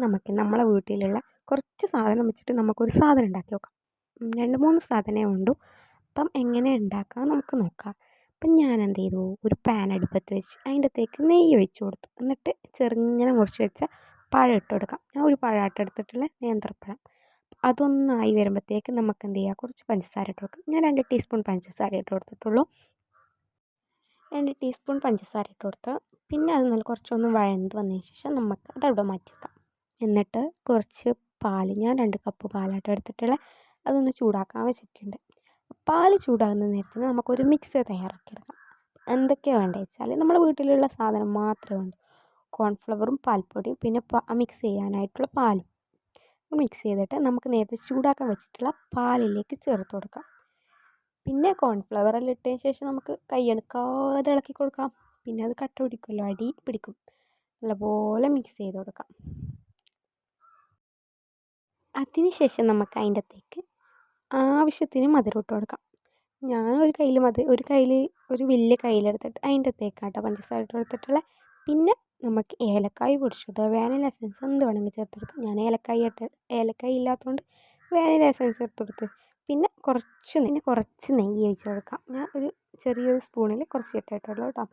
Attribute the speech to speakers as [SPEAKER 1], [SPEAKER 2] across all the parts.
[SPEAKER 1] നമുക്ക് നമ്മളെ വീട്ടിലുള്ള കുറച്ച് സാധനം വെച്ചിട്ട് നമുക്കൊരു സാധനം ഉണ്ടാക്കി നോക്കാം. 2-3 സാധനമേ ഉണ്ടു. അപ്പം എങ്ങനെ ഉണ്ടാക്കാം നമുക്ക് നോക്കാം. അപ്പം ഞാൻ എന്ത് ചെയ്തു, ഒരു പാൻ അടുപ്പത്ത് വെച്ച് അതിൻ്റെ അകത്തേക്ക് നെയ്യ് ഒഴിച്ച് കൊടുത്തു. എന്നിട്ട് ചെറുങ്ങനെ മുറിച്ച് വെച്ച പഴം ഇട്ട് കൊടുക്കാം. ഞാൻ ഒരു പഴമായിട്ട് എടുത്തിട്ടുള്ള നേന്ത്രപ്പഴം. അതൊന്നായി വരുമ്പോഴത്തേക്ക് നമുക്ക് എന്ത് ചെയ്യാം, കുറച്ച് പഞ്ചസാര ഇട്ട് കൊടുക്കാം. ഞാൻ 2 ടീസ്പൂൺ പഞ്ചസാര ഇട്ട് കൊടുത്തിട്ടുള്ളൂ. 2 ടീസ്പൂൺ പഞ്ചസാര ഇട്ട് കൊടുത്ത് പിന്നെ അത് നല്ല കുറച്ചൊന്ന് വഴണ്ട് വന്നതിന് ശേഷം നമുക്ക് അതവിടെ മാറ്റി വെക്കാം. എന്നിട്ട് കുറച്ച് പാൽ, ഞാൻ 2 കപ്പ് പാലായിട്ട് എടുത്തിട്ടുള്ള അതൊന്ന് ചൂടാക്കാൻ വെച്ചിട്ടുണ്ട്. പാൽ ചൂടാകുന്ന നേരത്തിന് നമുക്കൊരു മിക്സ് തയ്യാറാക്കിയെടുക്കാം. എന്തൊക്കെയാണ് വേണ്ടത് വെച്ചാൽ നമ്മുടെ വീട്ടിലുള്ള സാധനം മാത്രമേ വേണ്ടൂ. കോൺഫ്ലവറും പാൽപ്പൊടിയും പിന്നെ മിക്സ് ചെയ്യാനായിട്ടുള്ള പാലും മിക്സ് ചെയ്തിട്ട് നമുക്ക് നേരത്തെ ചൂടാക്കാൻ വെച്ചിട്ടുള്ള പാലിലേക്ക് ചേർത്ത് കൊടുക്കാം. പിന്നെ കോൺഫ്ലവർ എല്ലാം ഇട്ടതിന് ശേഷം നമുക്ക് കൈ എടുക്കാതെ ഇളക്കി കൊടുക്കാം. പിന്നെ അത് കട്ട പിടിക്കുമല്ലോ, അടി പിടിക്കും. നല്ലപോലെ മിക്സ് ചെയ്ത് കൊടുക്കാം. അതിന് ശേഷം നമുക്ക് അതിൻ്റെ അകത്തേക്ക് ആവശ്യത്തിന് മധുരം ഇട്ട് കൊടുക്കാം. ഞാൻ ഒരു കയ്യിൽ ഒരു വലിയ കയ്യിലെടുത്തിട്ട് അതിൻ്റെ അകത്തേക്കാട്ടോ പഞ്ചസാര ഇട്ട് കൊടുത്തിട്ടുള്ളത്. പിന്നെ നമുക്ക് ഏലക്കായ് പൊടിച്ചത്, വാനില എസൻസ് എന്ത് വേണമെങ്കിൽ ചേർത്ത് കൊടുക്കാം. ഞാൻ ഏലക്കായ് ഇല്ലാത്തതുകൊണ്ട് വാനില എസൻസ് ഇട്ട് കൊടുത്ത്. പിന്നെ കുറച്ച് നെയ്യ് ഒഴിച്ച് കൊടുക്കാം. ഞാൻ ഒരു ചെറിയൊരു സ്പൂണിൽ കുറച്ച് ഇട്ടിട്ടുള്ളൂ കേട്ടോ.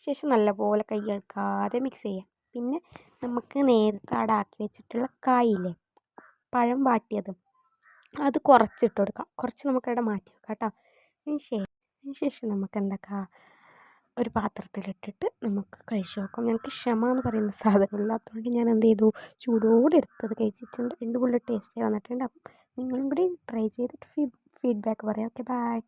[SPEAKER 1] ശേഷം നല്ലപോലെ കൈ എടുക്കാതെ മിക്സ് ചെയ്യാം. പിന്നെ നമുക്ക് നേരത്തെ അവിടെ ആക്കി വെച്ചിട്ടുള്ള കായില്ലേ, പഴം വാട്ടിയത്, അത് കുറച്ചിട്ട് കൊടുക്കാം. കുറച്ച് നമുക്കവിടെ മാറ്റി വെക്കാം കേട്ടോ. അതിന് ശേഷം നമുക്ക് എന്താക്കാം, ഒരു പാത്രത്തിലിട്ടിട്ട് നമുക്ക് കഴിച്ച് നോക്കാം. ഞങ്ങൾക്ക് ക്ഷമ എന്ന് പറയുന്ന സാധനം ഇല്ലാത്തതുകൊണ്ട് ഞാൻ എന്ത് ചെയ്തു, ചൂടോടെ എടുത്തത് കഴിച്ചിട്ടുണ്ട്. 2 ടേസ്റ്റ് വന്നിട്ടുണ്ട്. അപ്പം നിങ്ങളും കൂടി ട്രൈ ചെയ്തിട്ട് ഫീഡ്ബാക്ക് പറയാം. Okay, by.